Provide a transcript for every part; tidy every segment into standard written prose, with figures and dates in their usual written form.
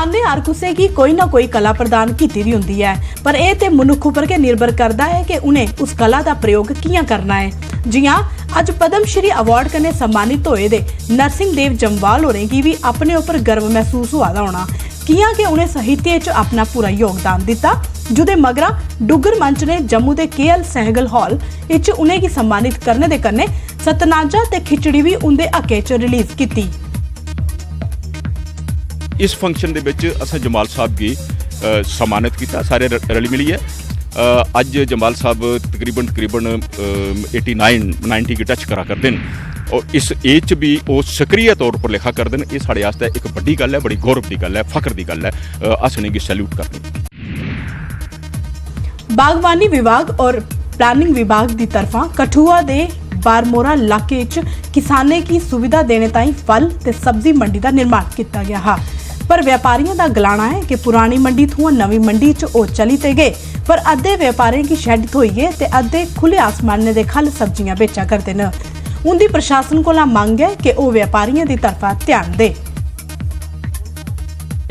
इंसान ने हर कुसे की कोई ना कोई कला प्रदान की दी हुंदी है, पर यह तो मनुख उपर के निर्भर करता है कि उन्हें उस कला का प्रयोग कियां करना है। जी हाँ, अज पद्म श्री अवार्ड कन्ने सम्मानित होए दे नरसिंह देव जम्वाल होरें की भी अपने उपर गर्व महसूस हुआ दा होना कियां कि उन्हें साहित्य च अपना पूरा योगदान दिता। जुदे मगरा डुगर मंच ने जम्मू के KL सहगल हॉल इच उन्हें की सम्मानित करने दे कन्ने सतनाजा ते खिचड़ी भी उनके हके च रिलीज की। इस फंक्शन दे विच असां जमाल साहब की सम्मानित किया, सारे रली मिली है। अज जमाल साहब तकरीबन 89-90 की टच करा करते हैं और इस एज भी वो सक्रिय तौर पर लिखा करते हैं। ये साढ़े आस्ते एक बड़ी गल है, बड़ी गौरव की गल है, फख्र की गल है। अस इन्हें सैल्यूट करते हैं। बागवानी विभाग और प्लानिंग विभाग की तरफा कठुआ दे बारमोरा इलाके किसाने की सुविधा देने ताई फल ते सब्जी मंडी का निर्माण किया गया है, पर व्यापारियों का गलाना है कि पुरानी मंडी थों नवी मंडी च चली ते गए, पर अद्धे व्यापारियों की शेड धोई है ते अद्धे खुले आसमाने दे खल सब्जियां बेचा करते हैं। उनकी प्रशासन को मांग है कि वह व्यापारियों की तरफा ध्यान दे।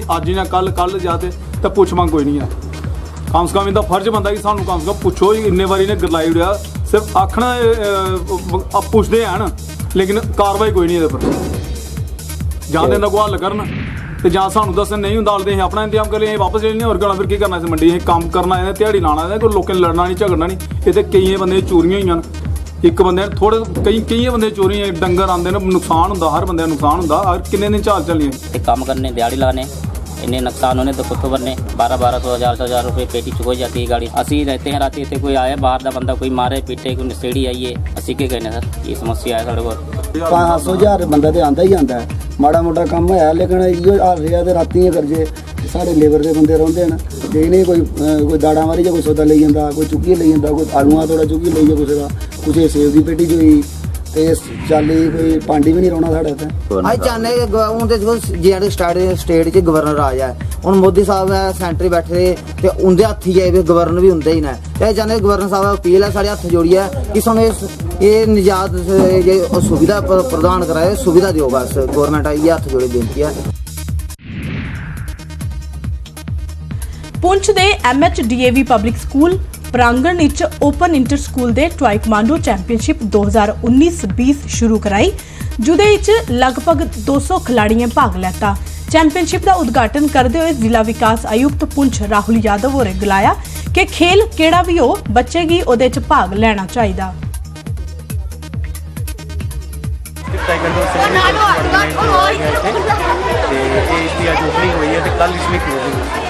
अज ना कल जाते तो पुछ मंग कोई नहीं है। कम से कम इनका फर्ज बनता कि सानू कम से कम पुछो। इन्ने बारी ने गरलाई उड़िया, सिर्फ आखना पुछते हैं लेकिन कार्रवाई कोई नहीं। जां तो इन्होंने हल करन तो जां सानू दसन नहीं होंदा ते अपना इंतजाम कर लिया वापस लेने। और गला फिर की करना इस मंडी काम करना है, ध्याड़ी लाना है, कोई लोगों ने लड़ना नहीं झगड़ना नहीं। ये तो कई बंदे चोरियां हुई, एक बंदे थोड़े कई बंदे चोरी डंगर आते हैं, नुकसान होंदा, हर बंदे नुकसान होंदा। और किन्ने दिन चाल चलनी काम करने दिहाड़ी लाने इन्हें नुकसान होने तो कुत्तों बनने 1200 1000 रुपये पेटी चुकोई जाती है गाड़ी। असी रहते हैं रात इतने कोई आया बाहर का बंदा कोई मारे पीटे कोई नशेड़ी आई है, असी के कहने सर ये समस्या है साढ़े को। 500,000 बंदा तो आंदा ही आता है, माड़ा मोटा काम होया लेकिन इो हाल रहा तो राती करजे साढ़े लेबर के बंदे रोंदे हैं तो इन्हें कोई दाड़ा मारी कोई सौदा ले जाता, कोई चुक्की ले जाता, कोई आलूआ थोड़ा चुक्की ले जाए किसी का, कुछ सेब की पेटी चोई ते चाली कोई पांडी भी नहीं रोना साढ़े इत्थे। अस चाहने हूँ तो जे स्टेट च गवर्नर आ जाए। हूँ मोदी साहब है सेंटर बैठे तो उनके हथ ही है, गवर्नर भी होंगे ही ना। तो चाहते गवर्नर साहब अपील है साढ़े हथ जोड़िए कि सानू ये निजात सुविधा प्रदान कराए, सुविधा दियो बस। गवर्नमेंट ये हथ जोड़े बेनती है। पुंछ दे MHDAV पब्लिक स्कूल प्रांगण which open inter school they taekwondo championship 2019-20 शुरू कराई, जुदे विच लगभग 200 खिलाड़ियों भाग लेता। चैंपीयनशिप का उद्घाटन करते हुए जिला विकास आयुक्त पुंछ राहुल यादव होरें गलाया कि खेल केड़ा भी हो बच्चे की उहदे च भाग लेना चाहिए।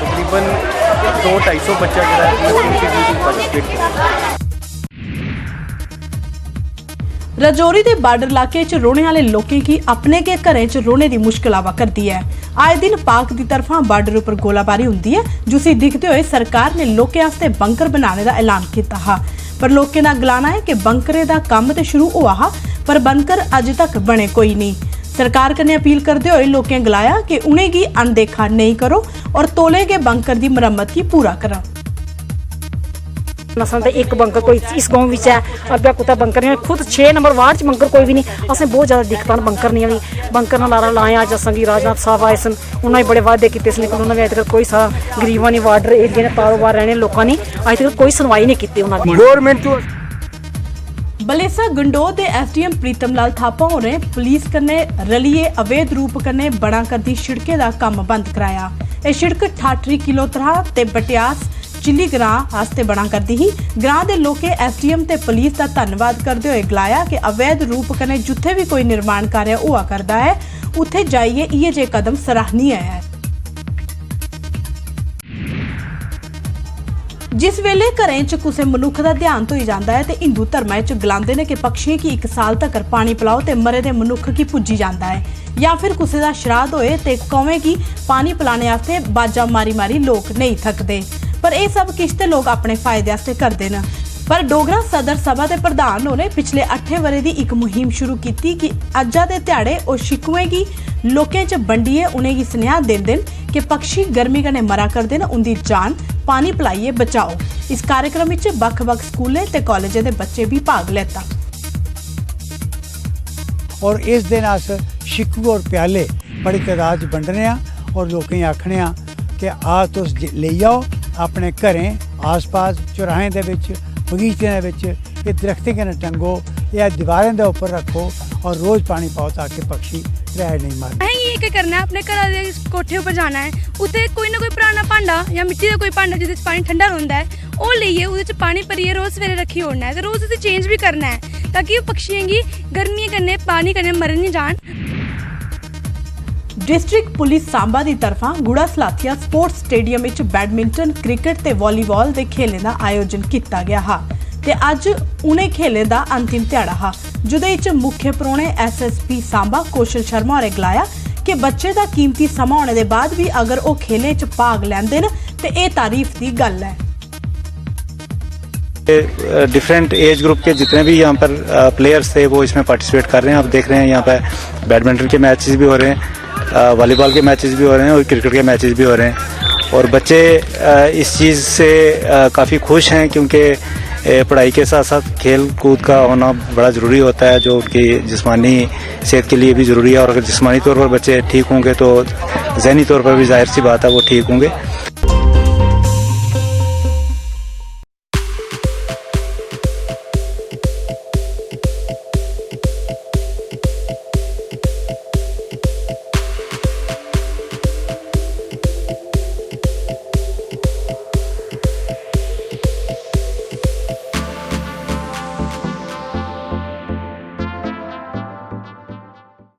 तकरीबन 200-250 बच्चा राजौरी के बार्डर इलाके च रोने वाले लोगों की अपने के घरें च रोने की मुश्किल आवा करती है। आए दिन पाक की तरफा बार्डर पर गोलाबारी होंदी है, जिसे देखते हुए सरकार ने लोगों वास्ते बंकर बनाने का ऐलान किया है, पर लोगों का गलाना है कि बंकरे का काम तो शुरू हुआ है पर बंकर अज तक बने कोई नहीं। सरकार कन्ने अपील करते हुए लोगों गलाया कि उन्हें की अनदेखा नहीं करो और तोले के बंकर की मरम्मत की पूरा करो। नसल एक बंकर कोई इस गांव में है, अग्गे कुत्ता बंकर नहीं, खुद 6 नंबर वार्ड च बंकर कोई भी नहीं। असें बहुत ज़्यादा दिक्कत बंकर नहीं आई, बंकर ना लारा लाया। अज असें राजनाथ साहब आए सन, उन्होंने बड़े वादे किए सन, लेकिन उन्होंने अज तक कोई सा गरीबां ने वार्डर एरिया ने तारोबार रहने लोगों ने अज तक कोई सुनवाई नहीं की उन्होंने। गौरमेंट बलेसा गंडोह के SDM प्रीतम लाल थापा होरें पुलिस कन्ने रलिए अवैध रूप कन्ने बना करदी शिड़के का काम बंद कराया। यह शिड़क ठाठरी किलोतरा ते बटियास चिली ग्रां वास्ते बना करदी ही। ग्रां दे लोके SDM ते पुलिस का धन्नवाद करते हुए गलाया कि अवैध रूप कन्ने जिथे भी कोई निर्माण कार्य हुआ करता है उत्थे जाइए इहे जे कदम सराहनीय है। जिस वेले घरें च कुसै मनुख का ध्यान धोई जाता है तो हिंदू धर्म च गलांदे ने कि पक्षियों की 1 साल तक पानी पिलाओ तो मरे दे मनुख की पूजी जाता है, या फिर कुसै दा श्राद्ध होए तो कौवें की पानी पिलाने वास्ते बाजा मारी मारी लोग नहीं थकते, पर यह सब किश ते लोग अपने फायदे वास्ते करते हैं। पर डोगरा सदर सभा के प्रधान होने पिछले 8 वरे की एक मुहिम शुरू की कि अज्जा के ध्याड़े और शिकुएं की लोकें च बंडिए उन्हें स्नेहा देंदे कि पक्षी गर्मी कन्नै मरा करदे न, उनकी जान पानी पिलाइए बचाओ। इस कार्यक्रम में बक्ख-बक्ख स्कूलें ते कॉलेजें दे बच्चे भी भाग लेता। और इस दिन अस शिकू और प्याले बड़ी तादाद बंडने और लोकें आखने कि आ तुस ले जाओ अपने घरें आस पास चौराहें दे विच बगीचें दे विच ये दरख्तें कन्नै टंगो या दीवारें दे उपर रखो और रोज़ पानी पाओ ताकि पक्षी रह नहीं मारे। ये क्या करना है, अपने घर दे कोठे उपर जाना है, उत्थे कोई ना कोई पुराना भांडा या मिट्टी का कोई भांडा जिहदे च पानी ठंडा रहिंदा है ਉਹ ਲਈਏ ਉਹਦੇ ਚ ਪਾਣੀ ਭਰੀਏ रोज़ सवेरे रखी ओड़ना है, तो रोज़ उसे चेंज भी करना है ताकि पक्षियों की गर्मी कन्नै पानी कन्नै मर नहीं जान। डिस्ट्रिक्ट पुलिस सांबा की तरफा गुड़ा सलाथिया स्पोर्ट्स स्टेडियम विच बैडमिंटन क्रिकेट ते वॉलीबॉल के खेलों का आयोजन किया गया हा ते अज उन्हें खेलों का अंतिम ध्याड़ा हा जिहदे विच मुख्य परौहणे SSP सांबा कौशल शर्मा होरें गलाया कि बच्चे का कीमती समा होने के बाद भी अगर वो खेलें च भाग लैंदे न ते इह तारीफ की गल है। डिफरेंट एज ग्रुप के जितने भी यहाँ पर प्लेयर्स थे वो इसमें पार्टिसिपेट कर रहे हैं। आप देख रहे हैं यहाँ पर बैडमिंटन के मैचेस भी हो रहे हैं, वॉलीबॉल के मैचेस भी हो रहे हैं और क्रिकेट के मैचेस भी हो रहे हैं और बच्चे इस चीज़ से काफ़ी खुश हैं क्योंकि पढ़ाई के साथ साथ खेल कूद का होना बड़ा ज़रूरी होता है जो उनकी जिस्मानी सेहत के लिए भी ज़रूरी है और अगर जिस्मानी तौर पर बच्चे ठीक होंगे तो ज़हनी तौर पर भी जाहिर सी बात है वो ठीक होंगे।